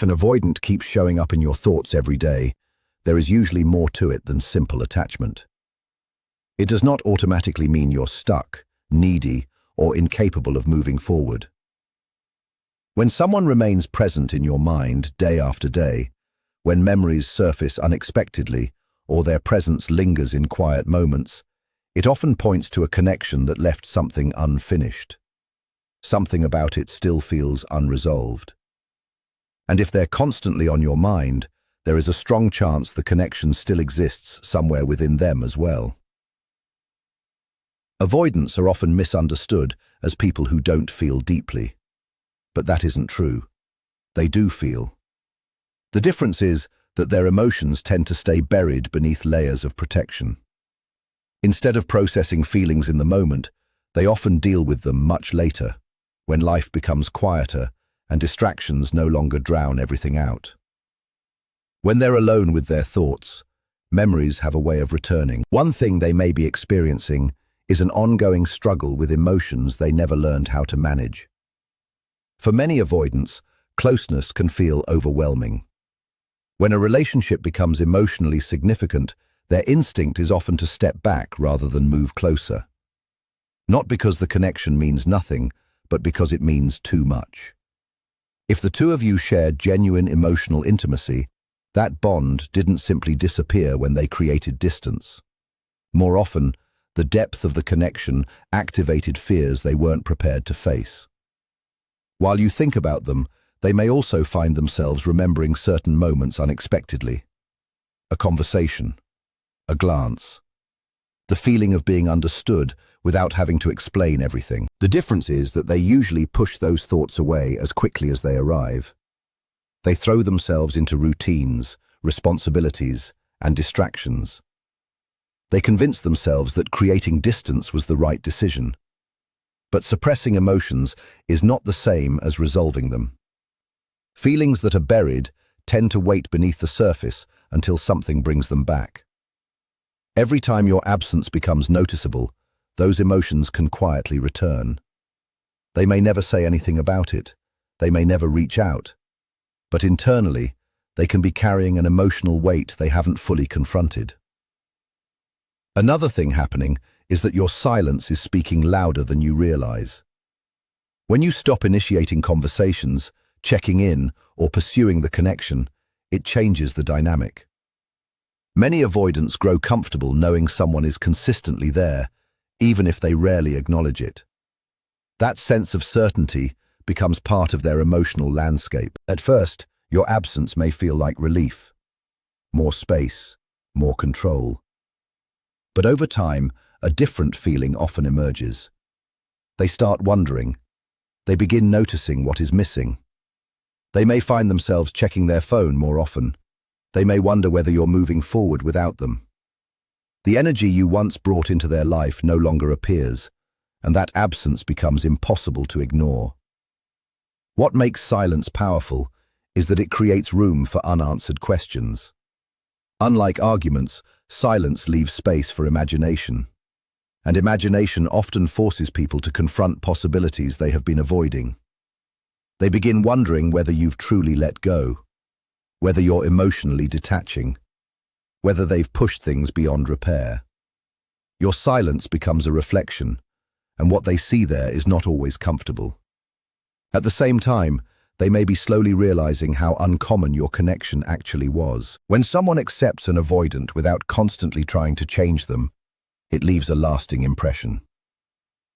If an avoidant keeps showing up in your thoughts every day, there is usually more to it than simple attachment. It does not automatically mean you're stuck, needy, or incapable of moving forward. When someone remains present in your mind day after day, when memories surface unexpectedly or their presence lingers in quiet moments, it often points to a connection that left something unfinished. Something about it still feels unresolved. And if they're constantly on your mind, there is a strong chance the connection still exists somewhere within them as well. Avoidants are often misunderstood as people who don't feel deeply. But that isn't true. They do feel. The difference is that their emotions tend to stay buried beneath layers of protection. Instead of processing feelings in the moment, they often deal with them much later, when life becomes quieter and distractions no longer drown everything out. When they're alone with their thoughts, memories have a way of returning. One thing they may be experiencing is an ongoing struggle with emotions they never learned how to manage. For many avoidants, closeness can feel overwhelming. When a relationship becomes emotionally significant, their instinct is often to step back rather than move closer. Not because the connection means nothing, but because it means too much. If the two of you shared genuine emotional intimacy, that bond didn't simply disappear when they created distance. More often, the depth of the connection activated fears they weren't prepared to face. While you think about them, they may also find themselves remembering certain moments unexpectedly. A conversation, a glance, the feeling of being understood without having to explain everything. The difference is that they usually push those thoughts away as quickly as they arrive. They throw themselves into routines, responsibilities, and distractions. They convince themselves that creating distance was the right decision. But suppressing emotions is not the same as resolving them. Feelings that are buried tend to wait beneath the surface until something brings them back. Every time your absence becomes noticeable, those emotions can quietly return. They may never say anything about it. They may never reach out. But internally, they can be carrying an emotional weight they haven't fully confronted. Another thing happening is that your silence is speaking louder than you realize. When you stop initiating conversations, checking in, or pursuing the connection, it changes the dynamic. Many avoidants grow comfortable knowing someone is consistently there, even if they rarely acknowledge it. That sense of certainty becomes part of their emotional landscape. At first, your absence may feel like relief, more space, more control. But over time, a different feeling often emerges. They start wondering. They begin noticing what is missing. They may find themselves checking their phone more often. They may wonder whether you're moving forward without them. The energy you once brought into their life no longer appears, and that absence becomes impossible to ignore. What makes silence powerful is that it creates room for unanswered questions. Unlike arguments, silence leaves space for imagination. And imagination often forces people to confront possibilities they have been avoiding. They begin wondering whether you've truly let go, whether you're emotionally detaching, whether they've pushed things beyond repair. Your silence becomes a reflection, and what they see there is not always comfortable. At the same time, they may be slowly realizing how uncommon your connection actually was. When someone accepts an avoidant without constantly trying to change them, it leaves a lasting impression.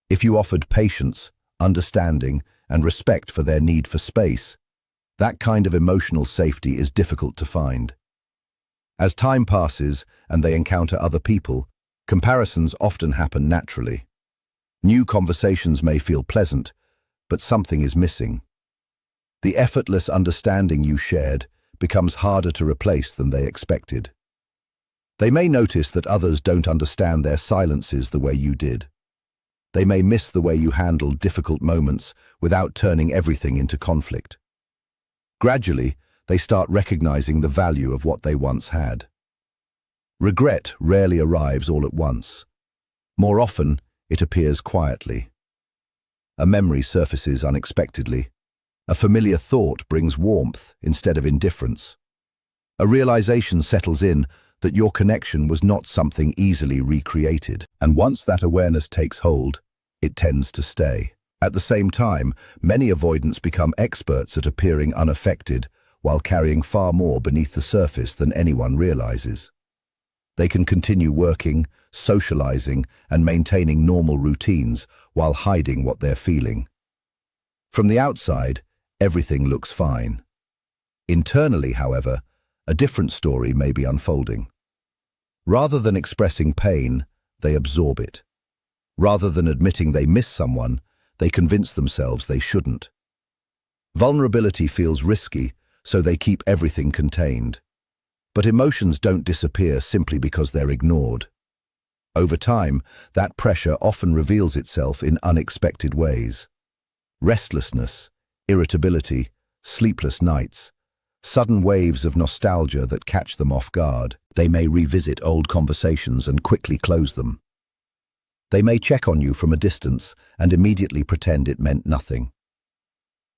If you offered patience, understanding, and respect for their need for space, that kind of emotional safety is difficult to find. As time passes and they encounter other people, comparisons often happen naturally. New conversations may feel pleasant, but something is missing. The effortless understanding you shared becomes harder to replace than they expected. They may notice that others don't understand their silences the way you did. They may miss the way you handled difficult moments without turning everything into conflict. Gradually, they start recognizing the value of what they once had. Regret rarely arrives all at once. More often, it appears quietly. A memory surfaces unexpectedly, A familiar thought brings warmth instead of indifference. A realization settles in that your connection was not something easily recreated. And once that awareness takes hold, it tends to stay. At the same time, many avoidants become experts at appearing unaffected while carrying far more beneath the surface than anyone realizes. They can continue working, socializing, and maintaining normal routines while hiding what they're feeling. From the outside, everything looks fine. Internally, however, a different story may be unfolding. Rather than expressing pain, they absorb it. Rather than admitting they miss someone, they convince themselves they shouldn't. Vulnerability feels risky, so they keep everything contained. But emotions don't disappear simply because they're ignored. Over time, that pressure often reveals itself in unexpected ways. Restlessness, irritability, sleepless nights, sudden waves of nostalgia that catch them off guard. They may revisit old conversations and quickly close them. They may check on you from a distance and immediately pretend it meant nothing.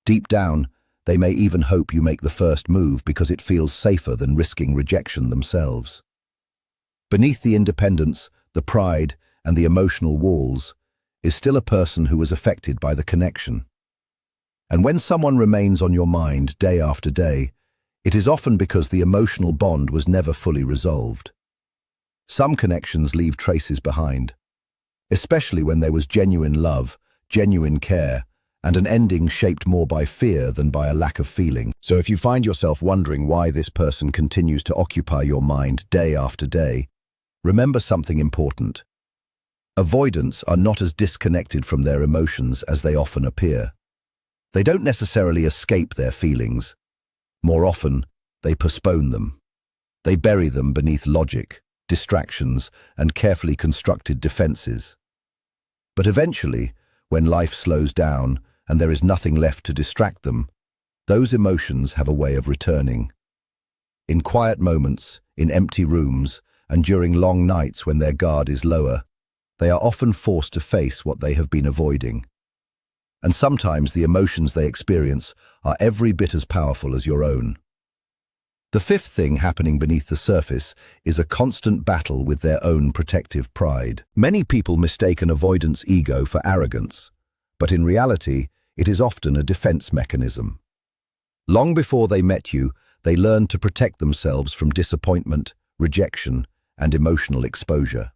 Deep down, they may even hope you make the first move because it feels safer than risking rejection themselves. Beneath the independence, the pride, and the emotional walls is still a person who was affected by the connection. And when someone remains on your mind day after day, it is often because the emotional bond was never fully resolved. Some connections leave traces behind, especially when there was genuine love, genuine care, and an ending shaped more by fear than by a lack of feeling. So if you find yourself wondering why this person continues to occupy your mind day after day, remember something important. Avoidants are not as disconnected from their emotions as they often appear. They don't necessarily escape their feelings. More often, they postpone them. They bury them beneath logic, distractions, and carefully constructed defenses. But eventually, when life slows down and there is nothing left to distract them, those emotions have a way of returning. In quiet moments, in empty rooms, and during long nights when their guard is lower, they are often forced to face what they have been avoiding. And sometimes the emotions they experience are every bit as powerful as your own. The fifth thing happening beneath the surface is a constant battle with their own protective pride. Many people mistake an avoidant's ego for arrogance, but in reality, it is often a defense mechanism. Long before they met you, they learned to protect themselves from disappointment, rejection, and emotional exposure.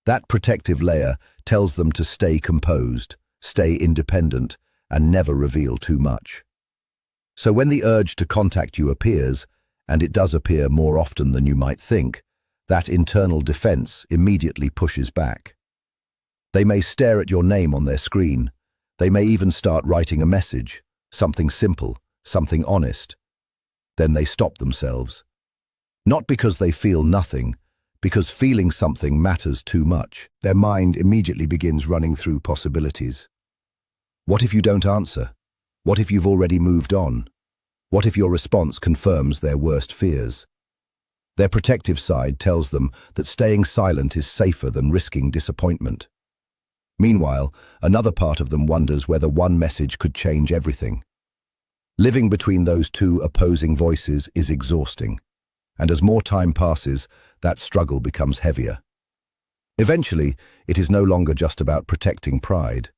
That protective layer tells them to stay composed, stay independent, and never reveal too much. So when the urge to contact you appears, and it does appear more often than you might think, that internal defense immediately pushes back. They may stare at your name on their screen. They may even start writing a message, something simple, something honest. Then they stop themselves. Not because they feel nothing, because feeling something matters too much. Their mind immediately begins running through possibilities. What if you don't answer? What if you've already moved on? What if your response confirms their worst fears? Their protective side tells them that staying silent is safer than risking disappointment. Meanwhile, another part of them wonders whether one message could change everything. Living between those two opposing voices is exhausting, and as more time passes, that struggle becomes heavier. Eventually, it is no longer just about protecting pride.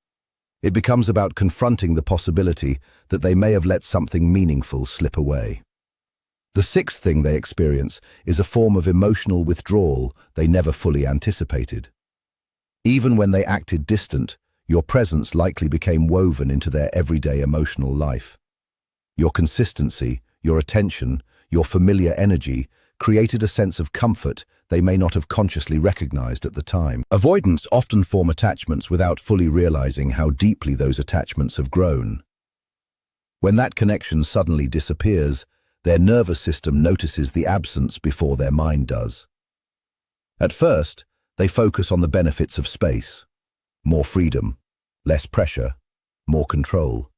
It becomes about confronting the possibility that they may have let something meaningful slip away. The sixth thing they experience is a form of emotional withdrawal they never fully anticipated. Even when they acted distant, your presence likely became woven into their everyday emotional life. Your consistency, your attention, your familiar energy created a sense of comfort they may not have consciously recognized at the time. Avoidants often form attachments without fully realizing how deeply those attachments have grown. When that connection suddenly disappears, their nervous system notices the absence before their mind does. At first, they focus on the benefits of space, more freedom, less pressure, more control.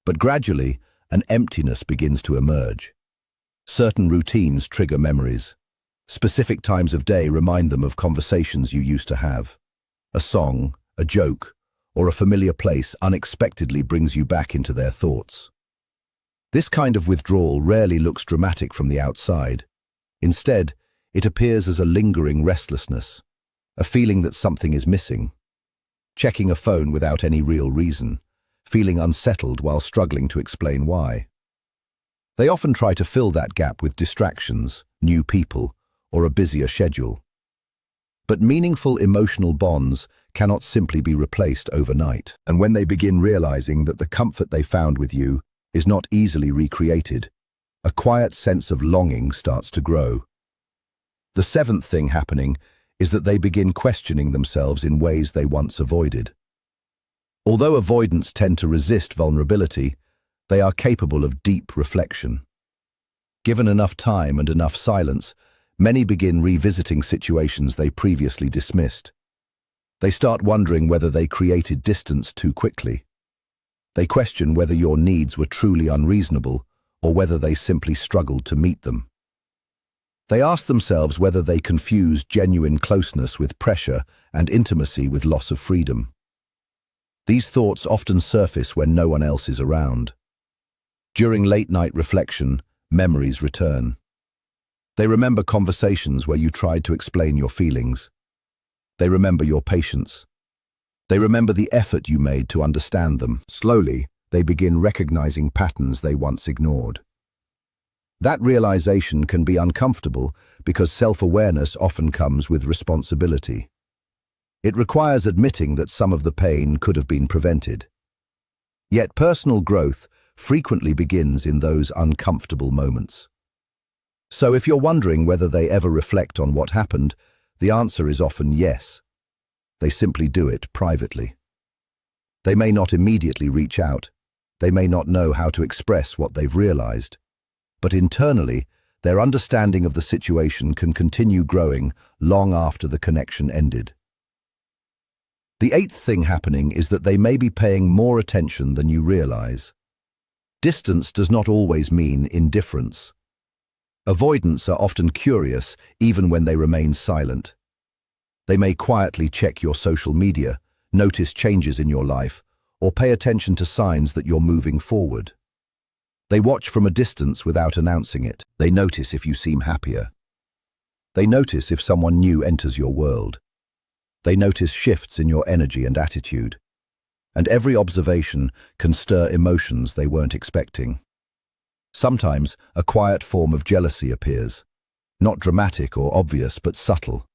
But gradually, an emptiness begins to emerge. Certain routines trigger memories. Specific times of day remind them of conversations you used to have. A song, a joke, or a familiar place unexpectedly brings you back into their thoughts. This kind of withdrawal rarely looks dramatic from the outside. Instead, it appears as a lingering restlessness, a feeling that something is missing. Checking a phone without any real reason, feeling unsettled while struggling to explain why. They often try to fill that gap with distractions, new people, or a busier schedule. But meaningful emotional bonds cannot simply be replaced overnight. And when they begin realizing that the comfort they found with you is not easily recreated, a quiet sense of longing starts to grow. The seventh thing happening is that they begin questioning themselves in ways they once avoided. Although avoidants tend to resist vulnerability, they are capable of deep reflection. Given enough time and enough silence, many begin revisiting situations they previously dismissed. They start wondering whether they created distance too quickly. They question whether your needs were truly unreasonable or whether they simply struggled to meet them. They ask themselves whether they confuse genuine closeness with pressure and intimacy with loss of freedom. These thoughts often surface when no one else is around. During late-night reflection, memories return. They remember conversations where you tried to explain your feelings. They remember your patience. They remember the effort you made to understand them. Slowly, they begin recognizing patterns they once ignored. That realization can be uncomfortable because self-awareness often comes with responsibility. It requires admitting that some of the pain could have been prevented. Yet personal growth frequently begins in those uncomfortable moments. So if you're wondering whether they ever reflect on what happened, the answer is often yes. They simply do it privately. They may not immediately reach out. They may not know how to express what they've realized. But internally, their understanding of the situation can continue growing long after the connection ended. The eighth thing happening is that they may be paying more attention than you realize. Distance does not always mean indifference. Avoidants are often curious even when they remain silent. They may quietly check your social media, notice changes in your life, or pay attention to signs that you're moving forward. They watch from a distance without announcing it. They notice if you seem happier. They notice if someone new enters your world. They notice shifts in your energy and attitude. And every observation can stir emotions they weren't expecting. Sometimes a quiet form of jealousy appears, not dramatic or obvious but subtle.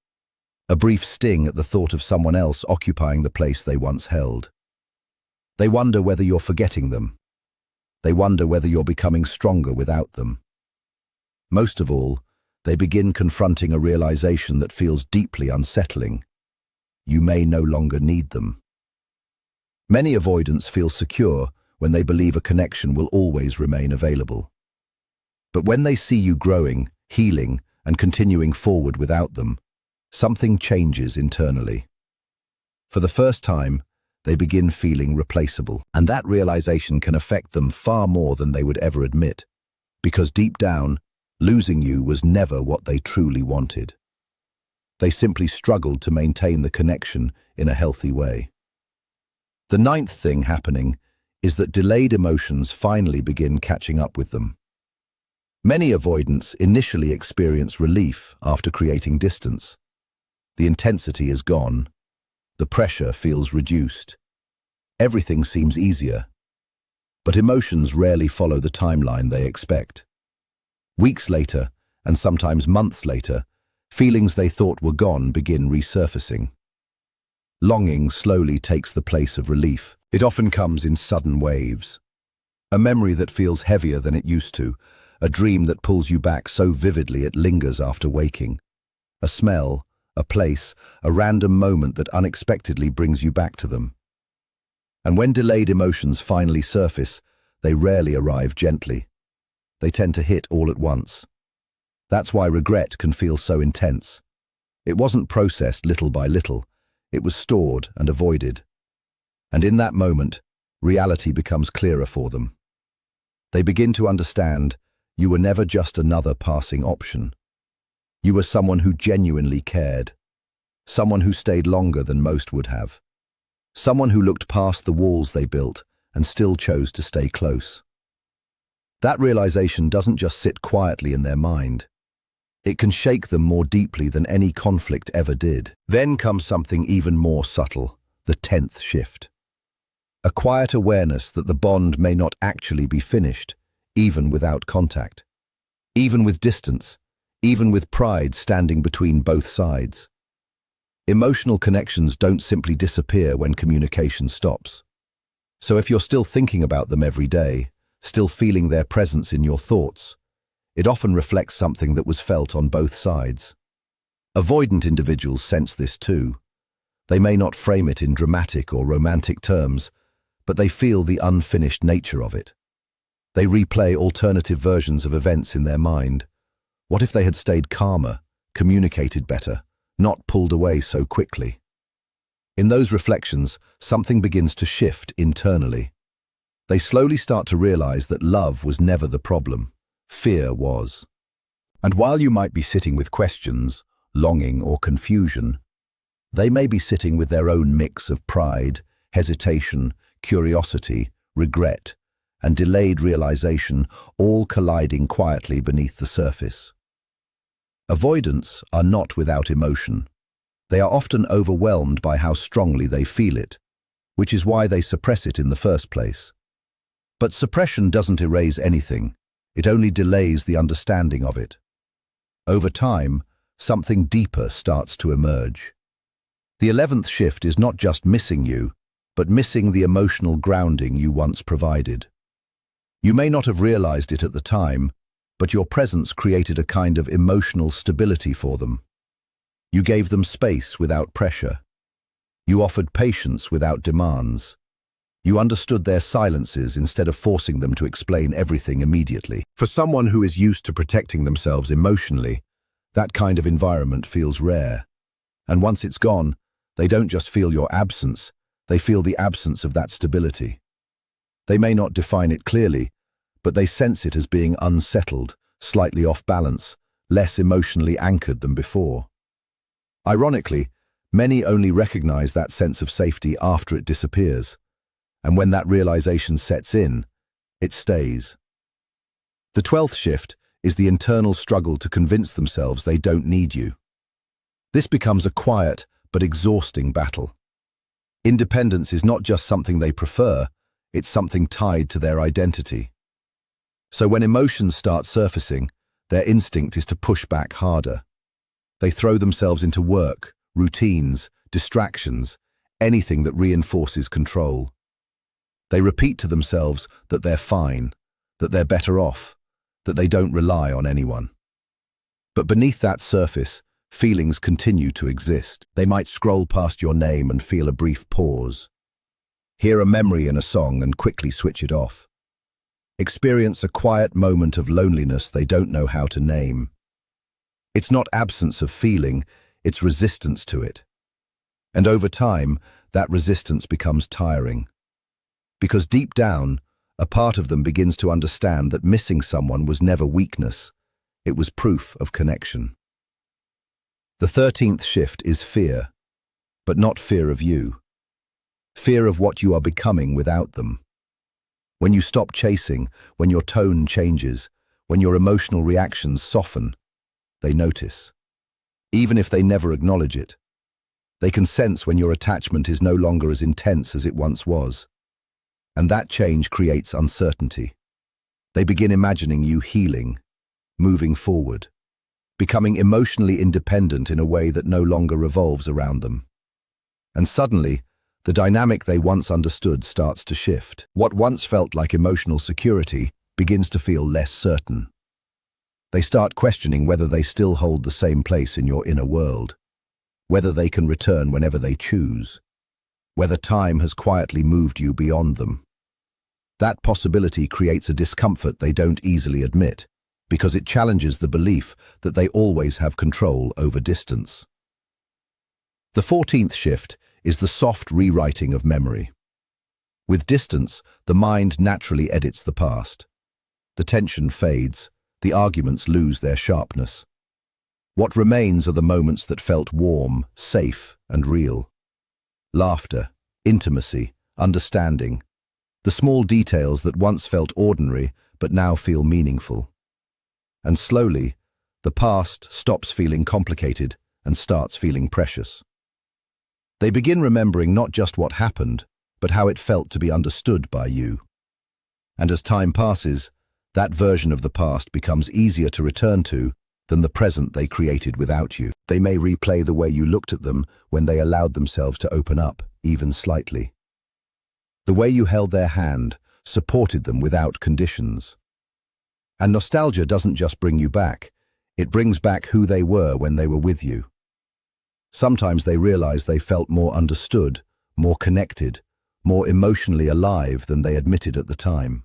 A brief sting at the thought of someone else occupying the place they once held. They wonder whether you're forgetting them. They wonder whether you're becoming stronger without them. Most of all, they begin confronting a realization that feels deeply unsettling. You may no longer need them. Many avoidants feel secure when they believe a connection will always remain available. But when they see you growing, healing, and continuing forward without them, something changes internally. For the first time, they begin feeling replaceable, and that realization can affect them far more than they would ever admit, because deep down, losing you was never what they truly wanted. They simply struggled to maintain the connection in a healthy way. The ninth thing happening is that delayed emotions finally begin catching up with them. Many avoidants initially experience relief after creating distance. The intensity is gone. The pressure feels reduced. Everything seems easier. But emotions rarely follow the timeline they expect. Weeks later, and sometimes months later, feelings they thought were gone begin resurfacing. Longing slowly takes the place of relief. It often comes in sudden waves. A memory that feels heavier than it used to, a dream that pulls you back so vividly it lingers after waking. A smell, a place, a random moment that unexpectedly brings you back to them. And when delayed emotions finally surface, they rarely arrive gently. They tend to hit all at once. That's why regret can feel so intense. It wasn't processed little by little. It was stored and avoided. And in that moment, reality becomes clearer for them. They begin to understand you were never just another passing option. You were someone who genuinely cared, someone who stayed longer than most would have. Someone who looked past the walls they built and still chose to stay close. That realization doesn't just sit quietly in their mind. It can shake them more deeply than any conflict ever did. Then comes something even more subtle, the 10th shift. A quiet awareness that the bond may not actually be finished, even without contact. Even with distance, even with pride standing between both sides. Emotional connections don't simply disappear when communication stops. So if you're still thinking about them every day, still feeling their presence in your thoughts, it often reflects something that was felt on both sides. Avoidant individuals sense this too. They may not frame it in dramatic or romantic terms, but they feel the unfinished nature of it. They replay alternative versions of events in their mind. What if they had stayed calmer, communicated better, not pulled away so quickly? In those reflections, something begins to shift internally. They slowly start to realize that love was never the problem. Fear was. And while you might be sitting with questions, longing, or confusion, they may be sitting with their own mix of pride, hesitation, curiosity, regret, and delayed realization, all colliding quietly beneath the surface. Avoidants are not without emotion. They are often overwhelmed by how strongly they feel it, which is why they suppress it in the first place. But suppression doesn't erase anything. It only delays the understanding of it. Over time, something deeper starts to emerge. The 11th shift is not just missing you, but missing the emotional grounding you once provided. You may not have realized it at the time, but your presence created a kind of emotional stability for them. You gave them space without pressure. You offered patience without demands. You understood their silences instead of forcing them to explain everything immediately. For someone who is used to protecting themselves emotionally, that kind of environment feels rare. And once it's gone, they don't just feel your absence, they feel the absence of that stability. They may not define it clearly, but they sense it as being unsettled, slightly off balance, less emotionally anchored than before. Ironically, many only recognize that sense of safety after it disappears. And when that realization sets in, it stays. The 12th shift is the internal struggle to convince themselves they don't need you. This becomes a quiet but exhausting battle. Independence is not just something they prefer, it's something tied to their identity. So when emotions start surfacing, their instinct is to push back harder. They throw themselves into work, routines, distractions, anything that reinforces control. They repeat to themselves that they're fine, that they're better off, that they don't rely on anyone. But beneath that surface, feelings continue to exist. They might scroll past your name and feel a brief pause. Hear a memory in a song and quickly switch it off. Experience a quiet moment of loneliness they don't know how to name. It's not absence of feeling, it's resistance to it. And over time, that resistance becomes tiring. Because deep down, a part of them begins to understand that missing someone was never weakness, it was proof of connection. The 13th shift is fear, but not fear of you. Fear of what you are becoming without them. When you stop chasing, when your tone changes, when your emotional reactions soften, they notice. Even if they never acknowledge it, they can sense when your attachment is no longer as intense as it once was. And that change creates uncertainty. They begin imagining you healing, moving forward, becoming emotionally independent in a way that no longer revolves around them. And suddenly, the dynamic they once understood starts to shift. What once felt like emotional security begins to feel less certain. They start questioning whether they still hold the same place in your inner world, whether they can return whenever they choose, whether time has quietly moved you beyond them. That possibility creates a discomfort they don't easily admit, because it challenges the belief that they always have control over distance. The 14th shift is the soft rewriting of memory. With distance, the mind naturally edits the past. The tension fades, the arguments lose their sharpness. What remains are the moments that felt warm, safe, and real. Laughter, intimacy, understanding, the small details that once felt ordinary but now feel meaningful. And slowly, the past stops feeling complicated and starts feeling precious. They begin remembering not just what happened, but how it felt to be understood by you. And as time passes, that version of the past becomes easier to return to than the present they created without you. They may replay the way you looked at them when they allowed themselves to open up, even slightly. The way you held their hand, supported them without conditions. And nostalgia doesn't just bring you back, it brings back who they were when they were with you. Sometimes they realize they felt more understood, more connected, more emotionally alive than they admitted at the time.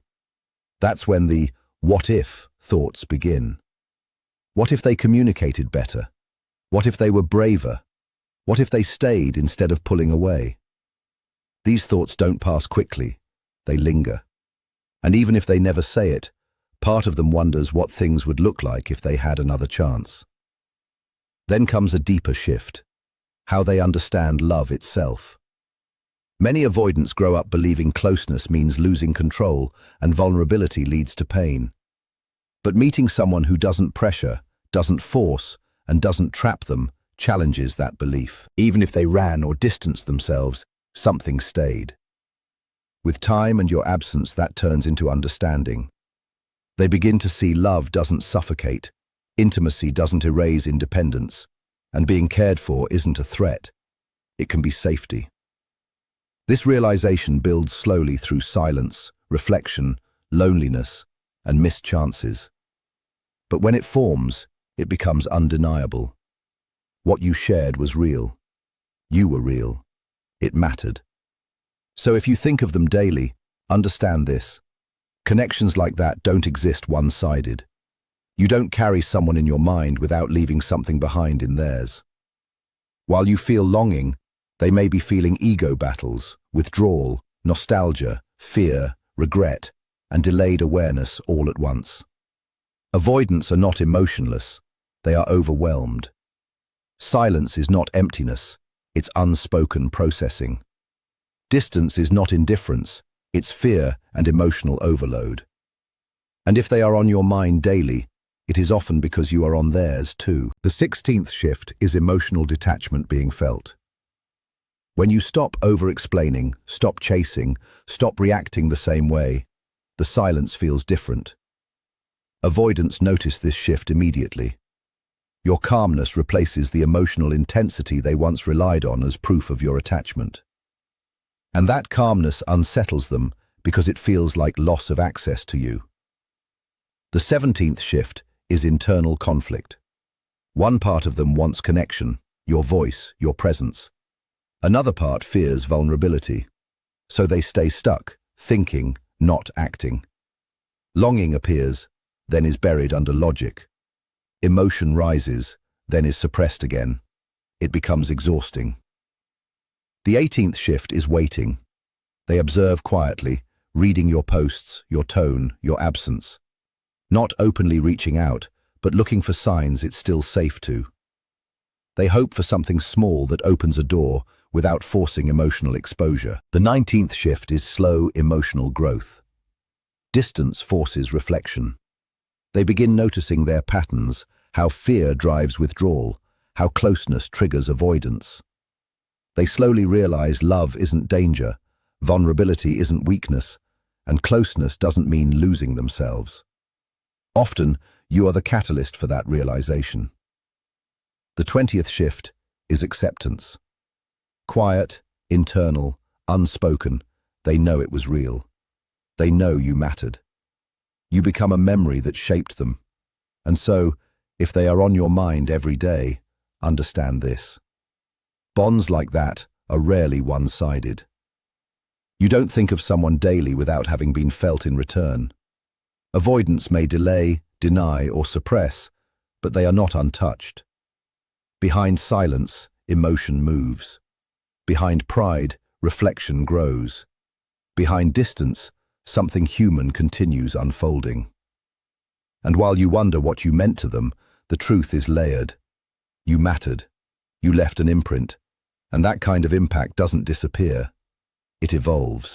That's when the "what if" thoughts begin. What if they communicated better? What if they were braver? What if they stayed instead of pulling away? These thoughts don't pass quickly, they linger. And even if they never say it, part of them wonders what things would look like if they had another chance. Then comes a deeper shift, how they understand love itself. Many avoidants grow up believing closeness means losing control and vulnerability leads to pain. But meeting someone who doesn't pressure, doesn't force, and doesn't trap them challenges that belief. Even if they ran or distanced themselves, something stayed. With time and your absence, that turns into understanding. They begin to see love doesn't suffocate, intimacy doesn't erase independence, and being cared for isn't a threat. It can be safety. This realization builds slowly through silence, reflection, loneliness, and missed chances. But when it forms, it becomes undeniable. What you shared was real. You were real. It mattered. So if you think of them daily, understand this. Connections like that don't exist one-sided. You don't carry someone in your mind without leaving something behind in theirs. While you feel longing, they may be feeling ego battles, withdrawal, nostalgia, fear, regret, and delayed awareness all at once. Avoidants are not emotionless, they are overwhelmed. Silence is not emptiness, it's unspoken processing. Distance is not indifference, it's fear and emotional overload. And if they are on your mind daily, it is often because you are on theirs too. The 16th shift is emotional detachment being felt. When you stop over-explaining, stop chasing, stop reacting the same way, the silence feels different. Avoidants notice this shift immediately. Your calmness replaces the emotional intensity they once relied on as proof of your attachment. And that calmness unsettles them because it feels like loss of access to you. The 17th shift is internal conflict. One part of them wants connection, your voice, your presence. Another part fears vulnerability. So they stay stuck, thinking, not acting. Longing appears, then is buried under logic. Emotion rises, then is suppressed again. It becomes exhausting. The 18th shift is waiting. They observe quietly, reading your posts, your tone, your absence. Not openly reaching out, but looking for signs it's still safe to. They hope for something small that opens a door without forcing emotional exposure. The 19th shift is slow emotional growth. Distance forces reflection. They begin noticing their patterns, how fear drives withdrawal, how closeness triggers avoidance. They slowly realize love isn't danger, vulnerability isn't weakness, and closeness doesn't mean losing themselves. Often, you are the catalyst for that realization. The 20th shift is acceptance. Quiet, internal, unspoken, they know it was real. They know you mattered. You become a memory that shaped them. And so, if they are on your mind every day, understand this. Bonds like that are rarely one-sided. You don't think of someone daily without having been felt in return. Avoidance may delay, deny, or suppress, but they are not untouched. Behind silence, emotion moves. Behind pride, reflection grows. Behind distance, something human continues unfolding. And while you wonder what you meant to them, the truth is layered. You mattered. You left an imprint. And that kind of impact doesn't disappear. It evolves.